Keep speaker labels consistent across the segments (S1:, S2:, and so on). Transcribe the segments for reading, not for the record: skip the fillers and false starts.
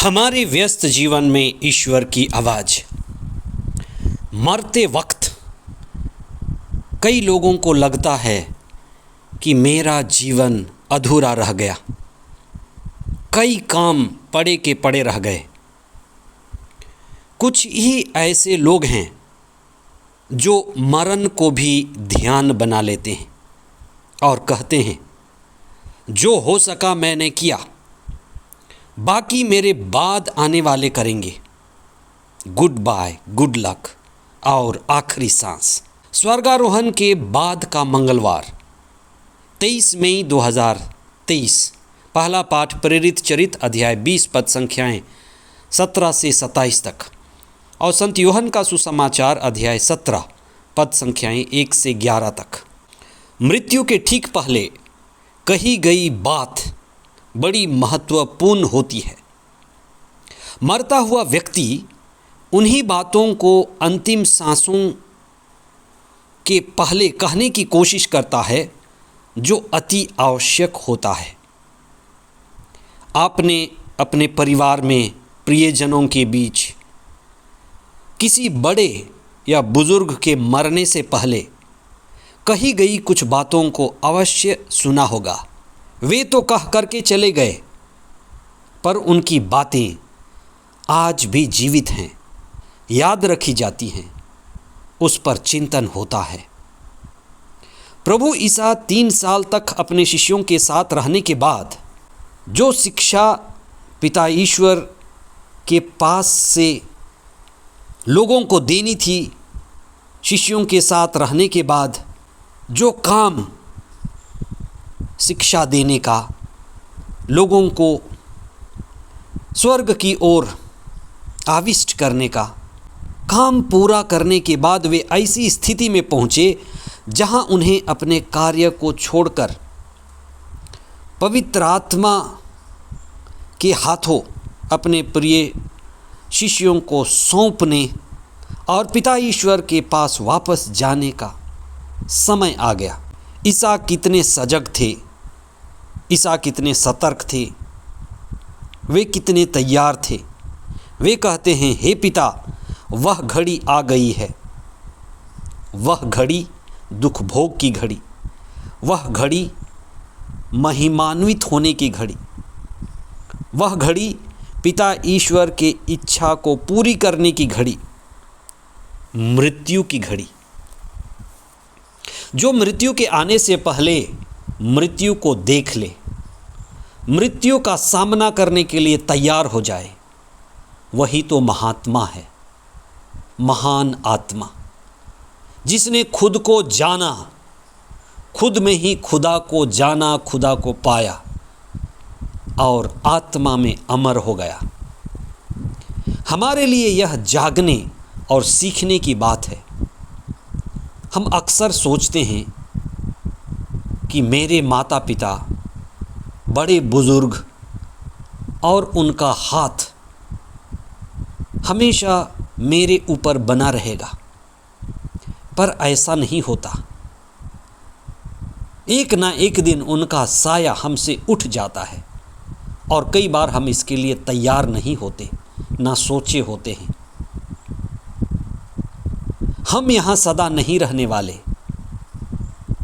S1: हमारे व्यस्त जीवन में ईश्वर की आवाज़। मरते वक्त कई लोगों को लगता है कि मेरा जीवन अधूरा रह गया, कई काम पड़े के पड़े रह गए। कुछ ही ऐसे लोग हैं जो मरण को भी ध्यान बना लेते हैं और कहते हैं, जो हो सका मैंने किया, बाकी मेरे बाद आने वाले करेंगे। गुड बाय, गुड लक और आखिरी सांस। स्वर्गारोहण के बाद का मंगलवार 23 मई 2023। पहला पाठ प्रेरित चरित अध्याय 20 पद संख्याएं 17 से 27 तक और संत यूहन्ना का सुसमाचार अध्याय 17 पद संख्याएं 1 से 11 तक। मृत्यु के ठीक पहले कही गई बात बड़ी महत्वपूर्ण होती है। मरता हुआ व्यक्ति उन्हीं बातों को अंतिम सांसों के पहले कहने की कोशिश करता है जो अति आवश्यक होता है। आपने अपने परिवार में प्रियजनों के बीच किसी बड़े या बुजुर्ग के मरने से पहले कही गई कुछ बातों को अवश्य सुना होगा। वे तो कह करके चले गए, पर उनकी बातें आज भी जीवित हैं, याद रखी जाती हैं, उस पर चिंतन होता है। प्रभु ईसा 3 साल तक अपने शिष्यों के साथ रहने के बाद जो शिक्षा पिता ईश्वर के पास से लोगों को देनी थी, शिष्यों के साथ रहने के बाद जो काम शिक्षा देने का, लोगों को स्वर्ग की ओर आविष्ट करने का काम पूरा करने के बाद वे ऐसी स्थिति में पहुँचे जहाँ उन्हें अपने कार्य को छोड़कर पवित्र आत्मा के हाथों अपने प्रिय शिष्यों को सौंपने और पिता ईश्वर के पास वापस जाने का समय आ गया। ईसा कितने सजग थे, ईसा कितने सतर्क थे, वे कितने तैयार थे। वे कहते हैं, हे पिता, वह घड़ी आ गई है, वह घड़ी दुख भोग की घड़ी, वह घड़ी महिमान्वित होने की घड़ी, वह घड़ी पिता ईश्वर के इच्छा को पूरी करने की घड़ी, मृत्यु की घड़ी। जो मृत्यु के आने से पहले मृत्यु को देख ले, मृत्यु का सामना करने के लिए तैयार हो जाए, वही तो महात्मा है, महान आत्मा, जिसने खुद को जाना, खुद में ही खुदा को जाना, खुदा को पाया और आत्मा में अमर हो गया। हमारे लिए यह जागने और सीखने की बात है। हम अक्सर सोचते हैं कि मेरे माता पिता, बड़े बुजुर्ग और उनका हाथ हमेशा मेरे ऊपर बना रहेगा, पर ऐसा नहीं होता। एक ना एक दिन उनका साया हमसे उठ जाता है और कई बार हम इसके लिए तैयार नहीं होते, ना सोचे होते हैं। हम यहाँ सदा नहीं रहने वाले,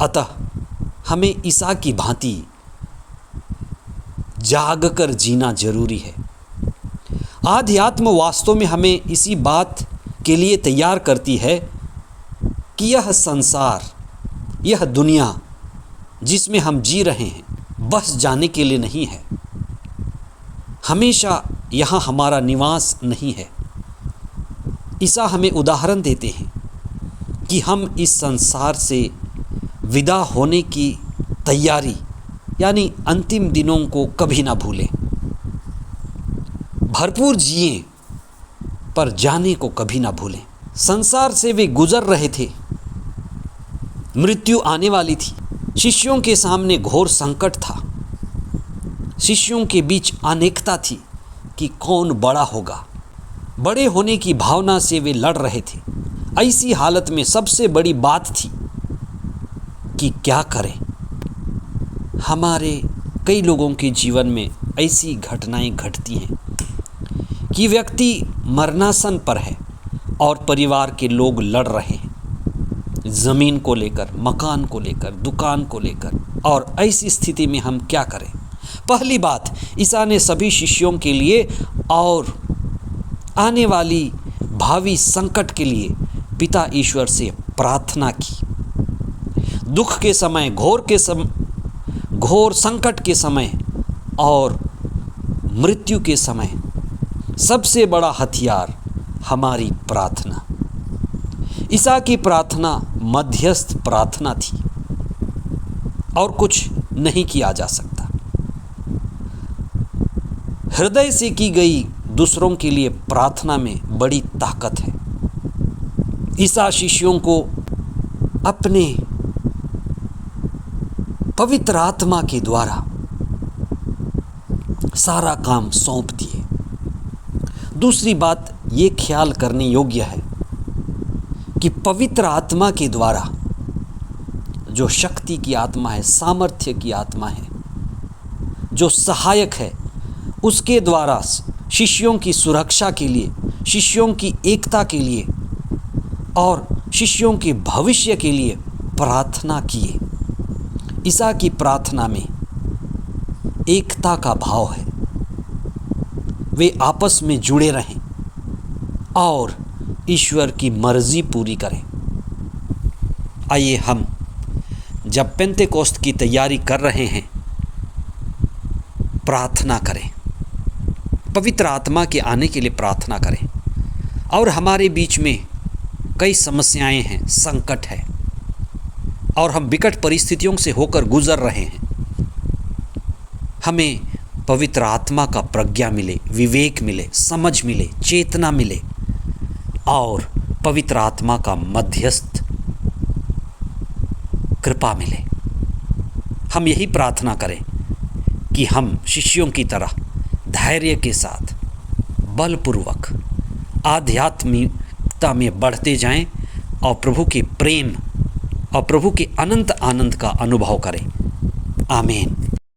S1: अतः हमें ईसा की भांति जाग कर जीना जरूरी है। आध्यात्म वास्तव में हमें इसी बात के लिए तैयार करती है कि यह संसार, यह दुनिया जिसमें हम जी रहे हैं, बस जाने के लिए नहीं है। हमेशा यहाँ हमारा निवास नहीं है। ईसा हमें उदाहरण देते हैं कि हम इस संसार से विदा होने की तैयारी यानी अंतिम दिनों को कभी ना भूलें। भरपूर जिएं, पर जाने को कभी ना भूलें। संसार से वे गुजर रहे थे, मृत्यु आने वाली थी। शिष्यों के सामने घोर संकट था, शिष्यों के बीच अनेकता थी कि कौन बड़ा होगा। बड़े होने की भावना से वे लड़ रहे थे। ऐसी हालत में सबसे बड़ी बात थी कि क्या करें। हमारे कई लोगों के जीवन में ऐसी घटनाएं घटती हैं कि व्यक्ति मरणासन पर है और परिवार के लोग लड़ रहे हैं, ज़मीन को लेकर, मकान को लेकर, दुकान को लेकर। और ऐसी स्थिति में हम क्या करें? पहली बात, ईसा ने सभी शिष्यों के लिए और आने वाली भावी संकट के लिए पिता ईश्वर से प्रार्थना की। दुख के समय, घोर संकट के समय और मृत्यु के समय सबसे बड़ा हथियार हमारी प्रार्थना। ईसा की प्रार्थना मध्यस्थ प्रार्थना थी और कुछ नहीं किया जा सकता। हृदय से की गई दूसरों के लिए प्रार्थना में बड़ी ताकत है। ईसा शिष्यों को अपने पवित्र आत्मा के द्वारा सारा काम सौंप दिए। दूसरी बात ये ख्याल करने योग्य है कि पवित्र आत्मा के द्वारा, जो शक्ति की आत्मा है, सामर्थ्य की आत्मा है, जो सहायक है, उसके द्वारा शिष्यों की सुरक्षा के लिए, शिष्यों की एकता के लिए और शिष्यों के भविष्य के लिए प्रार्थना किए। ईसा की प्रार्थना में एकता का भाव है। वे आपस में जुड़े रहें और ईश्वर की मर्जी पूरी करें। आइए हम जब पेंतेकोस्त की तैयारी कर रहे हैं, प्रार्थना करें, पवित्र आत्मा के आने के लिए प्रार्थना करें। और हमारे बीच में कई समस्याएं हैं, संकट है और हम विकट परिस्थितियों से होकर गुजर रहे हैं। हमें पवित्र आत्मा का प्रज्ञा मिले, विवेक मिले, समझ मिले, चेतना मिले और पवित्र आत्मा का मध्यस्थ कृपा मिले। हम यही प्रार्थना करें कि हम शिष्यों की तरह धैर्य के साथ, बलपूर्वक आध्यात्मिकता में बढ़ते जाएं और प्रभु के प्रेम और प्रभु के अनंत आनंद का अनुभव करें। आमीन।